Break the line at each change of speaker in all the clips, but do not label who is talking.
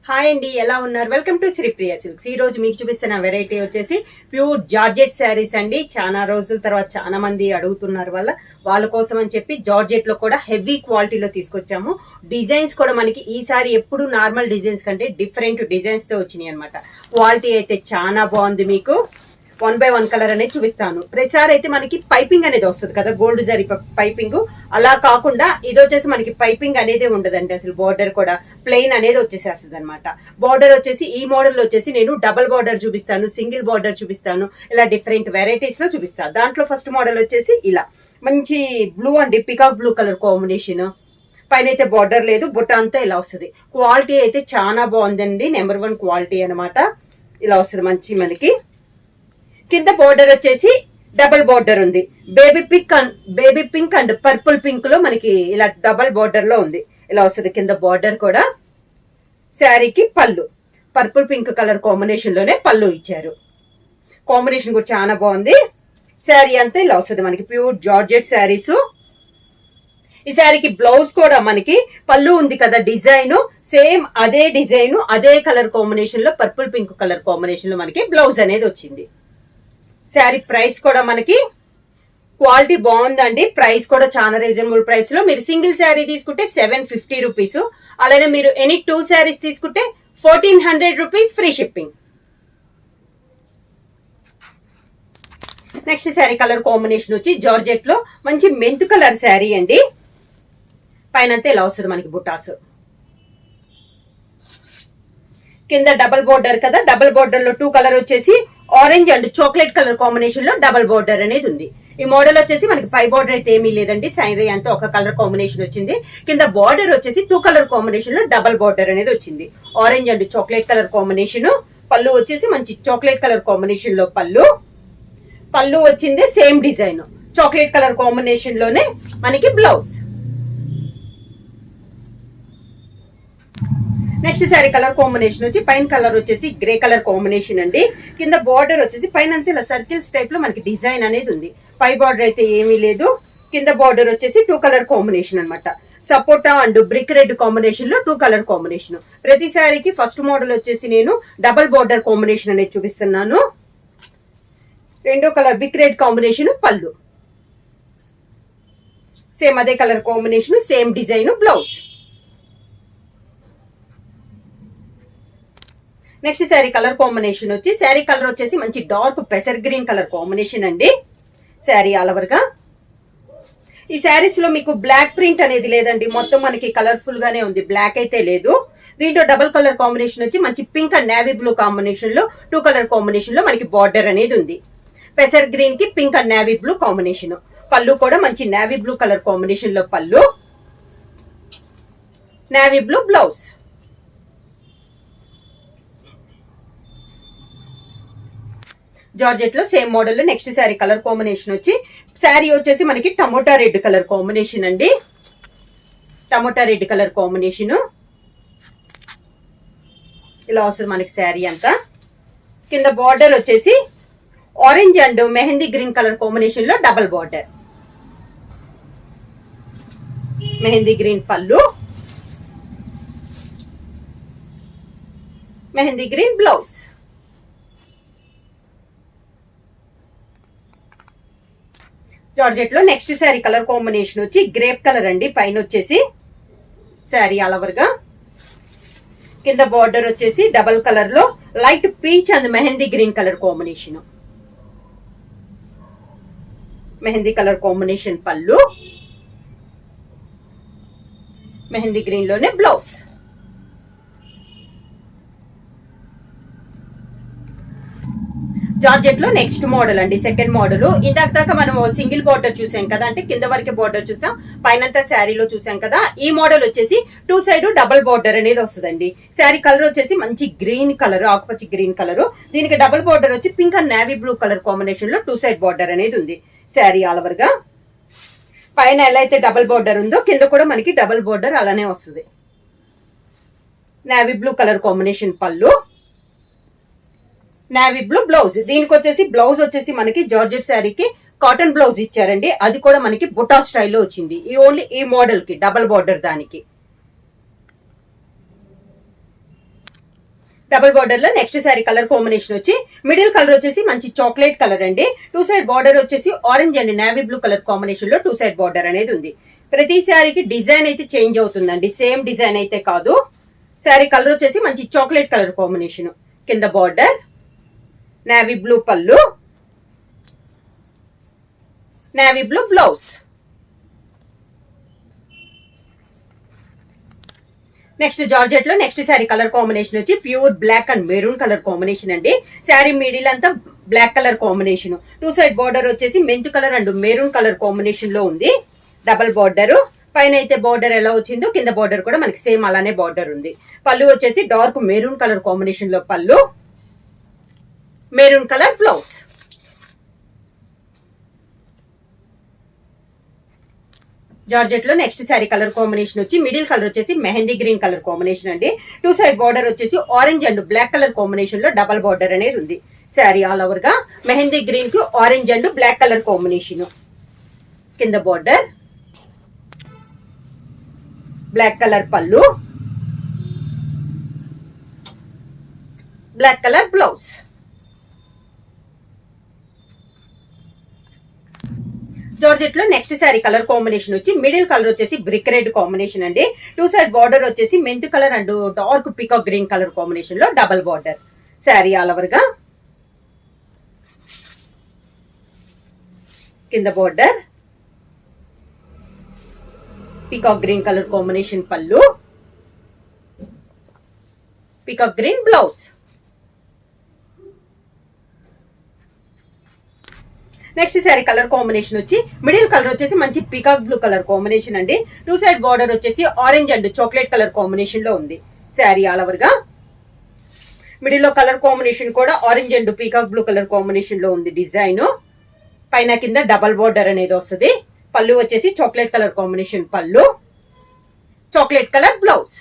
Hi అండి, ఎలా ఉన్నారు? Welcome to Sripriya silks. ఈ రోజు మీకు చూపిస్తున్న వెరైటీ వచ్చేసి ప్యూర్ జార్జెట్ శారీస్ అండి. చాలా రోజుల తర్వాత చాలా మంది అడుగుతున్నారు వాళ్ళ కోసం అని చెప్పి జార్జెట్ లో కూడా హెవీ క్వాలిటీలో తీసుకొచ్చాము. డిజైన్స్ కూడా మనకి ఈసారి ఎప్పుడు నార్మల్ డిజైన్స్ కంటే డిఫరెంట్ డిజైన్స్ తో వచ్చినాయి అనమాట. క్వాలిటీ అయితే చాలా బాగుంది. మీకు 1 by 1 కలర్ అనేది చూపిస్తాను. ప్రతిసారి అయితే మనకి పైపింగ్ అనేది వస్తుంది కదా, గోల్డ్ జరీ పైపింగ్. అలా కాకుండా ఇది వచ్చేసి మనకి పైపింగ్ అనేది ఉండదండి. అసలు బార్డర్ కూడా ప్లెయిన్ అనేది వచ్చేసేస్తుంది అనమాట. బార్డర్ వచ్చేసి ఈ మోడల్ వచ్చేసి నేను డబల్ బార్డర్ చూపిస్తాను, సింగిల్ బార్డర్ చూపిస్తాను, ఇలా డిఫరెంట్ వెరైటీస్ లో చూపిస్తాను. దాంట్లో ఫస్ట్ మోడల్ వచ్చేసి ఇలా మంచి బ్లూ అండి, పికాక్ బ్లూ కలర్ కాంబినేషన్. పైన అయితే బార్డర్ లేదు, బుట్ట అంతా ఇలా వస్తుంది. క్వాలిటీ అయితే చాలా బాగుందండి, నెంబర్ 1 క్వాలిటీ అనమాట. ఇలా వస్తుంది మంచి మనకి. కింద బోర్డర్ వచ్చేసి డబల్ బోర్డర్ ఉంది. Baby pink and purple pink లో మనకి ఇలా డబల్ బోర్డర్ లో ఉంది. ఇలా వస్తుంది కింద బోర్డర్ కూడా. శారీకి పళ్ళు పర్పుల్ పింక్ కలర్ కాంబినేషన్ లోనే పళ్ళు ఇచ్చారు. కాంబినేషన్ కూడా చాలా బాగుంది. శారీ అంతా ఇలా వస్తుంది మనకి, ప్యూర్ జార్జెట్ శారీస్. ఈ శారీకి బ్లౌజ్ కూడా మనకి పళ్ళు ఉంది కదా, డిజైన్ సేమ్ అదే డిజైన్ అదే కలర్ కాంబినేషన్ లో పర్పుల్ పింక్ కలర్ కాంబినేషన్ లో మనకి బ్లౌజ్ అనేది వచ్చింది. శారీ ప్రైస్ కూడా మనకి క్వాలిటీ బాగుందండి. ప్రైస్ కూడా చాలా రీజనబుల్ ప్రైస్ లో. మీరు సింగిల్ శారీ తీసుకుంటే 750 రూపీస్, అలానే మీరు ఎనీ 2 శారీస్ తీసుకుంటే 1400 rupees free shipping. Next sari colour combination వచ్చి జార్జెట్ లో మంచి మెంతు కలర్ శారీ అండి. పైనంతా ఇలా వస్తుంది మనకి బుటాస్. కింద డబల్ బోర్డర్ కదా, డబల్ బోర్డర్ లో 2 కలర్ వచ్చేసి orange and chocolate colour combination లో డబల్ బోర్డర్ అనేది ఉంది. ఈ మోడల్ వచ్చేసి మనకి పై బోర్డర్ అయితే ఏమీ లేదండి, సైరీ అంతా ఒక కలర్ కాంబినేషన్ వచ్చింది. కింద బార్డర్ వచ్చేసి 2 కలర్ కాంబినేషన్ లో డబల్ బోర్డర్ అనేది వచ్చింది. Orange and chocolate colour combination. పళ్ళు వచ్చేసి మంచి చాక్లెట్ కలర్ కాంబినేషన్ లో పళ్ళు వచ్చింది same design chocolate colour combination లోనే మనకి blouse. Next sari colour combination వచ్చి పైన కలర్ వచ్చేసి గ్రే కలర్ కాంబినేషన్ అండి. కింద బార్డర్ వచ్చేసి పైన అంతా ఇలా సర్కిల్స్ టైప్ లో మనకి డిజైన్ అనేది ఉంది. పై బార్డర్ అయితే ఏమీ లేదు. కింద బార్డర్ వచ్చేసి 2 కలర్ కాంబినేషన్ అనమాట. సపోటా అండ్ బ్రిక్ రెడ్ కాంబినేషన్ లో 2 కలర్ కాంబినేషన్. ప్రతి శారీకి ఫస్ట్ మోడల్ వచ్చేసి నేను డబల్ బార్డర్ కాంబినేషన్ అనేది చూపిస్తున్నాను. రెండో కలర్ బ్రిక్ రెడ్ కాంబినేషన్ పళ్ళు, సేమ్ అదే colour combination same design blouse. Next sari colour combination వచ్చి శారీ కలర్ వచ్చేసి మంచి డార్క్ పెసర్ గ్రీన్ కలర్ కాంబినేషన్ అండి. శారీ ఆల్ ఓవర్ గా. ఈ శారీస్ లో మీకు బ్లాక్ ప్రింట్ అనేది లేదండి, మొత్తం మనకి కలర్ఫుల్ గానే ఉంది, బ్లాక్ అయితే లేదు. దీంట్లో డబుల్ కలర్ కాంబినేషన్ వచ్చి మంచి pink and navy blue combination లో 2 కలర్ కాంబినేషన్ లో మనకి బార్డర్ అనేది ఉంది. పెసర్ గ్రీన్ కి pink and navy blue combination. పళ్ళు కూడా మంచి నేవీ బ్లూ కలర్ కాంబినేషన్ లో పళ్ళు, నేవీ బ్లూ బ్లౌజ్. జార్జెట్ లో సేమ్ మోడల్ లో నెక్స్ట్ శారీ కలర్ కాంబినేషన్ వచ్చి శారీ వచ్చేసి మనకి టమోటా రెడ్ కలర్ కాంబినేషన్ అండి. టమోటా రెడ్ కలర్ కాంబినేషన్ ఇలా వస్తుంది మనకి శారీ అంతా. కింద బార్డర్ వచ్చేసి orange and mehndi green colour combination లో డబల్ బార్డర్. మెహందీ గ్రీన్ పళ్ళు, మెహందీ గ్రీన్ బ్లౌజ్. జార్జెట్ లో నెక్స్ట్ శారీ కలర్ కాంబినేషన్ వచ్చి గ్రేప్ కలర్ అండి. పైన వచ్చేసి శారీ ఆల్ ఓవర్ గా. కింద బార్డర్ వచ్చేసి డబల్ కలర్ లో light peach and mehndi green colour combination. Mehndi colour combination పళ్ళు, మెహందీ గ్రీన్ లోనే బ్లౌజ్. జార్జెట్ లో నెక్స్ట్ మోడల్ అండి, సెకండ్ మోడల్. ఇందాక దాకా మనం సింగిల్ బార్డర్ చూసాం కదా, అంటే కింద వరకే బార్డర్ చూసాం, పైనంతా శారీలో చూసాం కదా. ఈ మోడల్ వచ్చేసి 2 సైడ్ డబల్ బార్డర్ అనేది వస్తుందండి. శారీ కలర్ వచ్చేసి మంచి గ్రీన్ కలర్, ఆకుపచ్చ గ్రీన్ కలర్. దీనికి డబల్ బార్డర్ వచ్చి pink and navy blue colour combination లో 2 సైడ్ బార్డర్ అనేది ఉంది. శారీ ఆల్ ఓవర్ గా. పైన ఎలా అయితే డబల్ బార్డర్ ఉందో కింద కూడా మనకి డబల్ బార్డర్ అలానే వస్తుంది. నేవీ బ్లూ కలర్ కాంబినేషన్ పళ్ళు, నేవీ బ్లూ బ్లౌజ్. దీనికి వచ్చేసి బ్లౌజ్ వచ్చేసి మనకి జార్జెట్ శారీకి కాటన్ బ్లౌజ్ ఇచ్చారండి, అది కూడా మనకి బుటా స్టైల్లో వచ్చింది. ఈ ఓన్లీ ఈ మోడల్ కి డబల్ బార్డర్ దానికి. డబుల్ బార్డర్ లో నెక్స్ట్ శారీ కలర్ కాంబినేషన్ వచ్చి మిడిల్ కలర్ వచ్చేసి మంచి చాక్లెట్ కలర్ అండి. 2 సైడ్ బార్డర్ వచ్చేసి orange and navy blue colour combination లో 2 సైడ్ బార్డర్ అనేది ఉంది. ప్రతి శారీకి డిజైన్ అయితే చేంజ్ అవుతుందండి, సేమ్ డిజైన్ అయితే కాదు. శారీ కలర్ వచ్చేసి మంచి చాక్లెట్ కలర్ కాంబినేషన్. కింద బార్డర్, నేవీ బ్లూ పళ్ళు, navy blue blouse. Next georgette లో నెక్స్ట్ శారీ కలర్ కాంబినేషన్ వచ్చి pure black and maroon colour combination అండి. శారీ మిడిల్ అంతా black colour combination. 2 side border వచ్చేసి మెంతు colour and maroon colour combination లో ఉంది. Double border, పైన అయితే బార్డర్ ఎలా వచ్చిందో కింద బార్డర్ కూడా మనకి సేమ్ అలానే బార్డర్ ఉంది. పళ్ళు వచ్చేసి డార్క్ మెరూన్ కలర్ కాంబినేషన్ లో పళ్ళు, మెరూన్ కలర్ బ్లౌజ్. జార్జెట్ లో నెక్స్ట్ శారీ కలర్ కాంబినేషన్ వచ్చి మిడిల్ కలర్ వచ్చేసి మెహందీ గ్రీన్ కలర్ కాంబినేషన్ అండి. 2 సైడ్ బార్డర్ వచ్చేసి orange and black colour combination లో డబల్ బార్డర్ అనేది ఉంది. శారీ ఆల్ ఓవర్ గా మెహందీ గ్రీన్ కు orange and black colour combination. కింద బార్డర్, బ్లాక్ కలర్ పళ్ళు, బ్లాక్ కలర్ బ్లౌజ్. జార్జెట్ లో నెక్స్ట్ శారీ కలర్ కాంబినేషన్ వచ్చి మిడిల్ కలర్ వచ్చేసి బ్రిక్ రెడ్ కాంబినేషన్ అండి. 2 సైడ్ బార్డర్ వచ్చేసి మెంతు colour and dark peacock green colour combination లో double border. Sari all over గా కింద border, peacock green colour combination పళ్ళు, peacock green blouse. Next sari colour combination వచ్చి middle colour వచ్చేసి మంచి పికాక్ బ్లూ కలర్ కాంబినేషన్ అండి. 2 సైడ్ బార్డర్ వచ్చేసి orange and chocolate colour combination లో ఉంది. శారీ ఆల్ ఓవర్ గా మిడిల్ లో కలర్ కాంబినేషన్ కూడా orange and peacock blue colour combination లో ఉంది. డిజైన్ పైన కింద డబల్ బార్డర్ అనేది వస్తుంది. పళ్ళు వచ్చేసి చాక్లెట్ కలర్ కాంబినేషన్ పళ్ళు, చాక్లెట్ కలర్ బ్లౌజ్.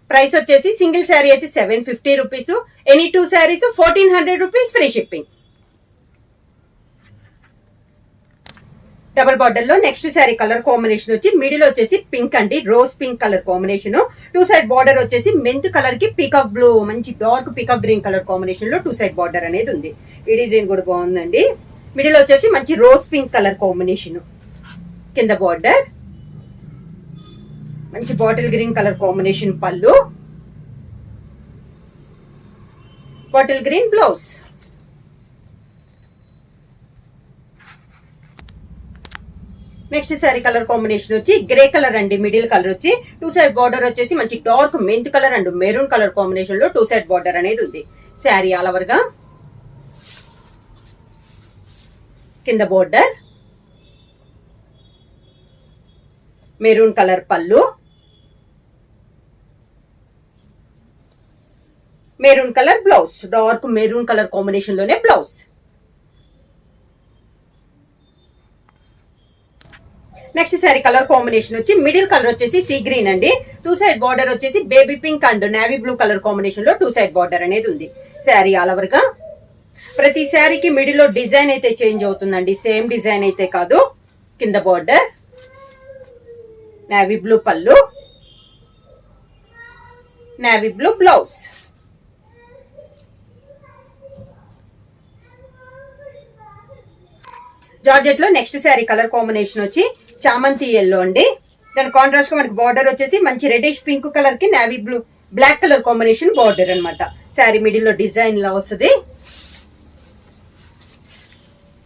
ప్రైస్ వచ్చేసి సింగిల్ శారీ అయితే 750 rupees, any 2 saris 1400 rupees free shipping. Double border లో నెక్స్ట్ శారీ కలర్ కాంబినేషన్ వచ్చి మిడిల్ వచ్చేసి పింక్ అండి, rose pink colour combination. 2 side border వచ్చేసి మెంత్ కలర్ కి పీకాక్ బ్లూ మంచి dark peacock green colour combination లో 2 సైడ్ బార్డర్ అనేది ఉంది. ఈ డిజైన్ కూడా బాగుందండి. మిడిల్ వచ్చేసి మంచి రోజ్ పింక్ కలర్ కాంబినేషన్. కింద బార్డర్, మంచి బాటిల్ గ్రీన్ కలర్ కాంబినేషన్ పళ్ళు, bottle green blouse. Next sari colour combination వచ్చి గ్రే కలర్ అండి. మిడిల్ కలర్ వచ్చి 2 సైడ్ బార్డర్ వచ్చేసి మంచి dark mint colour and maroon colour combination లో 2 సైడ్ బార్డర్ అనేది ఉంది. శారీ ఆల్ ఓవర్ గా కింద బార్డర్, మెరూన్ కలర్ పళ్ళు, maroon colour blouse. Dark maroon colour combination లోనే blouse. Next sari colour combination వచ్చి మిడిల్ కలర్ వచ్చేసి సీ గ్రీన్ అండి. 2 సైడ్ బార్డర్ వచ్చేసి baby pink and navy blue colour combination లో 2 సైడ్ బార్డర్ అనేది ఉంది. శారీ ఆల్ ఓవర్ గా ప్రతి శారీకి మిడిల్ లో డిజైన్ అయితే చేంజ్ అవుతుందండి, సేమ్ డిజైన్ అయితే కాదు. కింద బార్డర్, నేవీ బ్లూ పళ్ళు, నేవీ బ్లూ బ్లౌజ్. జార్జెట్ లో నెక్స్ట్ శారీ కలర్ కాంబినేషన్ వచ్చి చామంతి ఎల్లో అండి. దాని కాంట్రాస్ట్ గా మనకి బార్డర్ వచ్చేసి మంచి రెడిష్ పింక్ కలర్ కి navy blue black colour combination border అనమాట. శారీ మిడిల్ లో డిజైన్ లా వస్తుంది.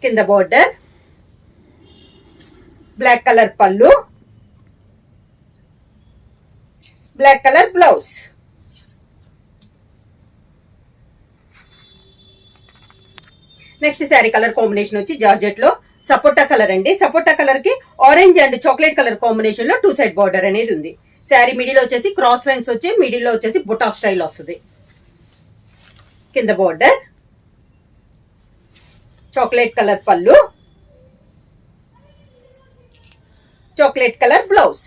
కింద బార్డర్, బ్లాక్ కలర్ పళ్ళు, black colour blouse. Next sari colour combination వచ్చి జార్జెట్ లో సపోటా కలర్ అండి. సపోటా కలర్ కి orange and chocolate colour combination లో 2 సైడ్ బార్డర్ అనేది ఉంది. శారీ మిడిల్ వచ్చేసి క్రాస్ లైన్స్ వచ్చి మిడిల్ లో వచ్చేసి బుటా స్టైల్ వస్తుంది. కింద బార్డర్, చాక్లెట్ కలర్ పళ్ళు, chocolate colour blouse.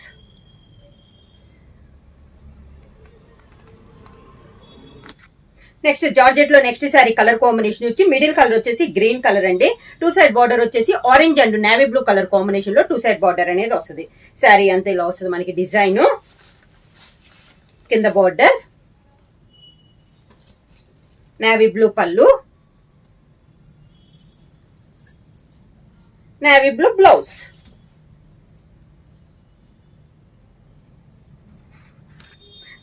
Next georgette లో నెక్స్ట్ శారీ కలర్ కాంబినేషన్ వచ్చి మిడిల్ కలర్ వచ్చేసి గ్రీన్ కలర్ అండి. 2 సైడ్ బార్డర్ వచ్చేసి orange and navy blue colour combination లో 2 సైడ్ బార్డర్ అనేది వస్తుంది. శారీ అంతే ఇలా వస్తుంది మనకి డిజైన్. కింద బార్డర్, నేవీ బ్లూ పళ్ళు, నేవీ బ్లూ బ్లౌజ్.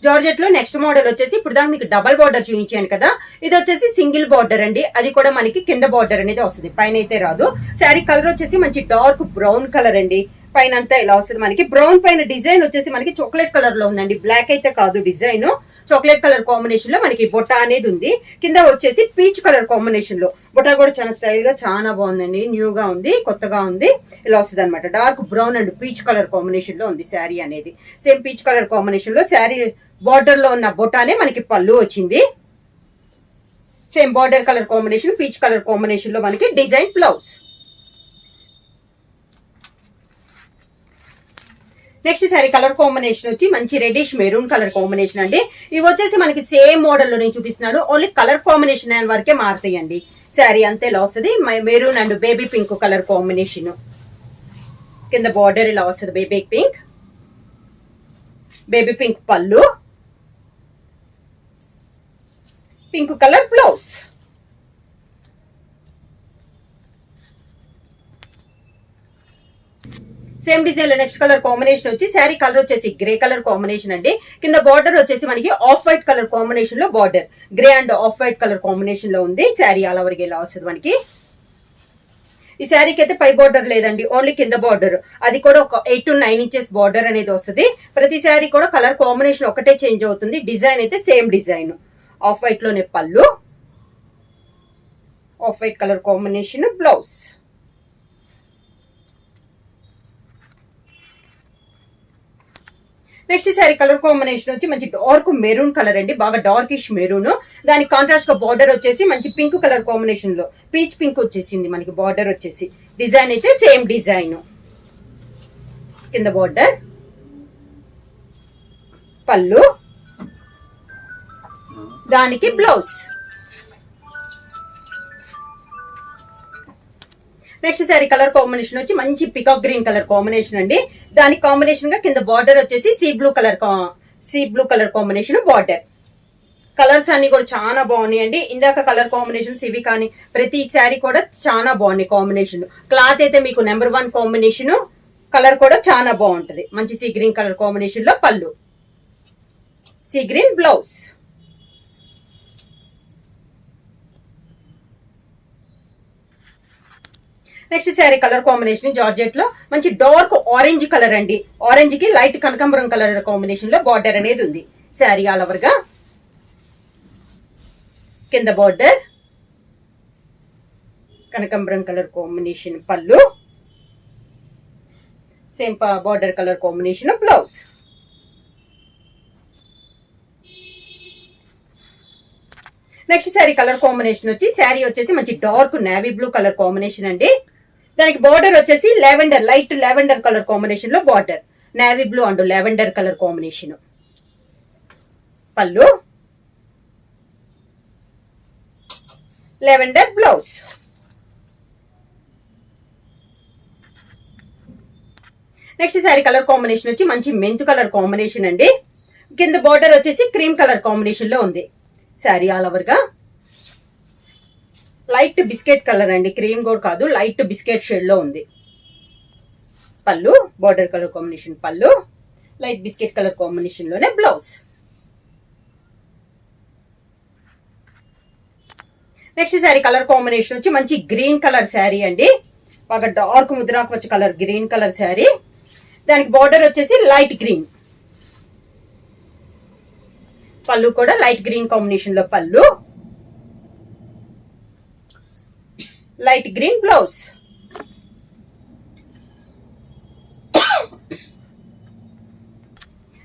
జార్జెట్ లో నెక్స్ట్ మోడల్ వచ్చేసి ఇప్పుడు దాకా మీకు డబల్ బార్డర్ చూపించాను కదా, ఇది వచ్చేసి సింగిల్ బార్డర్ అండి. అది కూడా మనకి కింద బార్డర్ అనేది వస్తుంది, పైన అయితే రాదు. శారీ కలర్ వచ్చేసి మంచి డార్క్ బ్రౌన్ కలర్ అండి. పైన అంతా ఇలా వస్తుంది మనకి. బ్రౌన్ పైన డిజైన్ వచ్చేసి మనకి చాక్లెట్ కలర్ లో ఉందండి, బ్లాక్ అయితే కాదు. డిజైన్ చాక్లెట్ కలర్ కాంబినేషన్ లో మనకి బొట్ట అనేది ఉంది. కింద వచ్చేసి పీచ్ కలర్ కాంబినేషన్ లో బొట్ట కూడా చాలా స్టైల్ గా చాలా బాగుందండి. న్యూగా ఉంది, కొత్తగా ఉంది. ఇలా వస్తుంది అనమాట. Dark brown and peach colour combination లో ఉంది శారీ అనేది. సేమ్ పీచ్ కలర్ కాంబినేషన్ లో శారీ బార్డర్ లో ఉన్న బొటానే మనకి పళ్ళు వచ్చింది. Same border colour combination, peach colour combination లో మనకి design blouse. Next sorry colour combination వచ్చి మంచి రెడ్డిష్ మెరూన్ కలర్ కాంబినేషన్ అండి. ఇవి వచ్చేసి మనకి సేమ్ మోడల్ లో నేను చూపిస్తున్నాను, ఓన్లీ కలర్ కాంబినేషన్ వరకే మారుతాయండి. శారీ అంతే ఇలా వస్తుంది. Maroon and baby pink colour combination. కింద బార్డర్ ఇలా వస్తుంది బేబీ పింక్. బేబీ పింక్ పళ్ళు, pink colour blouse. Same design లో నెక్స్ట్ కలర్ కాంబినేషన్ వచ్చి శారీ కలర్ వచ్చేసి గ్రే కలర్ కాంబినేషన్ అండి. కింద బార్డర్ వచ్చేసి మనకి ఆఫ్ వైట్ కలర్ కాంబినేషన్ లో border grey and off white colour combination లో ఉంది. శారీ ఆల్ ఓవర్ ఇలా వస్తుంది మనకి. ఈ శారీకి అయితే పై బార్డర్ లేదండి, ఓన్లీ కింద బార్డర్. అది కూడా ఒక 8 to 9 ఇంచెస్ బార్డర్ అనేది వస్తుంది. ప్రతి శారీ కూడా కలర్ కాంబినేషన్ ఒకటే చేంజ్ అవుతుంది. డిజైన్ అయితే సేమ్ డిజైన్. ఆఫ్ వైట్ లోనే పళ్ళు, off white colour combination blouse. Next sari colour combination వచ్చి మంచి డార్క్ మెరూన్ కలర్ అండి, బాగా డార్కిష్ మెరూన్. దానికి కాంట్రాస్ట్ గా బార్డర్ వచ్చేసి మంచి పింక్ కలర్ కాంబినేషన్ లో పీచ్ పింక్ వచ్చేసింది మనకి. బార్డర్ వచ్చేసి డిజైన్ అయితే సేమ్ డిజైన్. కింద బార్డర్, పళ్ళు, దానికి blouse. Next sari colour combination వచ్చి మంచి పికాక్ గ్రీన్ కలర్ కాంబినేషన్ అండి. దానికి కాంబినేషన్ గా కింద బార్డర్ వచ్చేసి sea blue colour combination border. Colours అన్ని కూడా చాలా బాగున్నాయండి. ఇందాక కలర్ కాంబినేషన్స్ ఇవి కానీ ప్రతి శారీ కూడా చాలా బాగున్నాయి కాంబినేషన్. క్లాత్ అయితే మీకు నెంబర్ 1 కాంబినేషన్. కలర్ కూడా చాలా బాగుంటది. మంచి సీ గ్రీన్ కలర్ కాంబినేషన్ లో పళ్ళు, sea green blouse. Next sari colour combination georgette లో మంచి డార్క్ ఆరెంజ్ కలర్ అండి. ఆరెంజ్ కి లైట్ కనకాంబరం కలర్ కాంబినేషన్ లో బార్డర్ అనేది ఉంది. శారీ ఆల్ ఓవర్ గా కింద బార్డర్, కనకాంబరం కలర్ కాంబినేషన్ పళ్ళు, same border colour combination blouse. Next sari colour combination వచ్చి శారీ వచ్చేసి మంచి dark navy blue colour combination అండి. దానికి బార్డర్ వచ్చేసి lavender, light lavender colour combination లో border. Navy blue and lavender colour combination. పళ్ళు, lavender blouse. Next sari colour combination వచ్చి మంచి మెంతు కలర్ కాంబినేషన్ అండి. కింద బార్డర్ వచ్చేసి క్రీమ్ కలర్ కాంబినేషన్ లో ఉంది. శారీ ఆల్ ఓవర్ గా లైట్ బిస్కెట్ కలర్ అండి, క్రీమ్ కూడా కాదు, లైట్ బిస్కెట్ షేడ్ లో ఉంది. పళ్ళు, బార్డర్ కలర్ కాంబినేషన్ పళ్ళు, లైట్ బిస్కెట్ కలర్ కాంబినేషన్ లోనే blouse. Next sari colour combination వచ్చి మంచి గ్రీన్ కలర్ శారీ అండి. బాగా డార్క్ ముద్రాకు కలర్ గ్రీన్ కలర్ శారీ. దానికి బార్డర్ వచ్చేసి లైట్ గ్రీన్. పళ్ళు కూడా లైట్ గ్రీన్ కాంబినేషన్ లో పళ్ళు, light green blouse.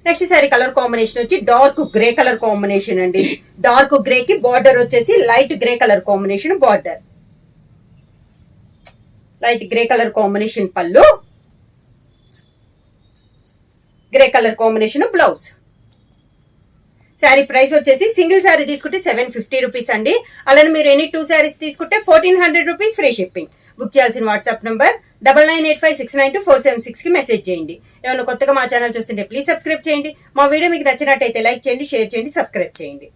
Next sari colour combination వచ్చి డార్క్ గ్రే కలర్ కాంబినేషన్ అండి. డార్క్ గ్రే కి బార్డర్ వచ్చేసి light grey colour combination border, light grey colour combination పళ్ళు, grey colour combination blouse. Sari price వచ్చేసి సింగిల్ శారీ తీసుకుంటే 750 rupees అండి. అలానే మీరు ఎనీ 2 శారీస్ తీసుకుంటే 1400 రూపీస్ ఫ్రీ షిప్పింగ్. బుక్ చేయాల్సిన వాట్సాప్ నంబర్ 9985692476 కి మెసేజ్ చేయండి. ఏమైనా కొత్తగా మా ఛానల్ చూస్తుంటే ప్లీజ్ సబ్స్క్రైబ్ చేయండి. మా వీడియో మీకు నచ్చినట్టయితే లైక్ చేయండి, షేర్ చేయండి, సబ్స్క్రైబ్ చేయండి.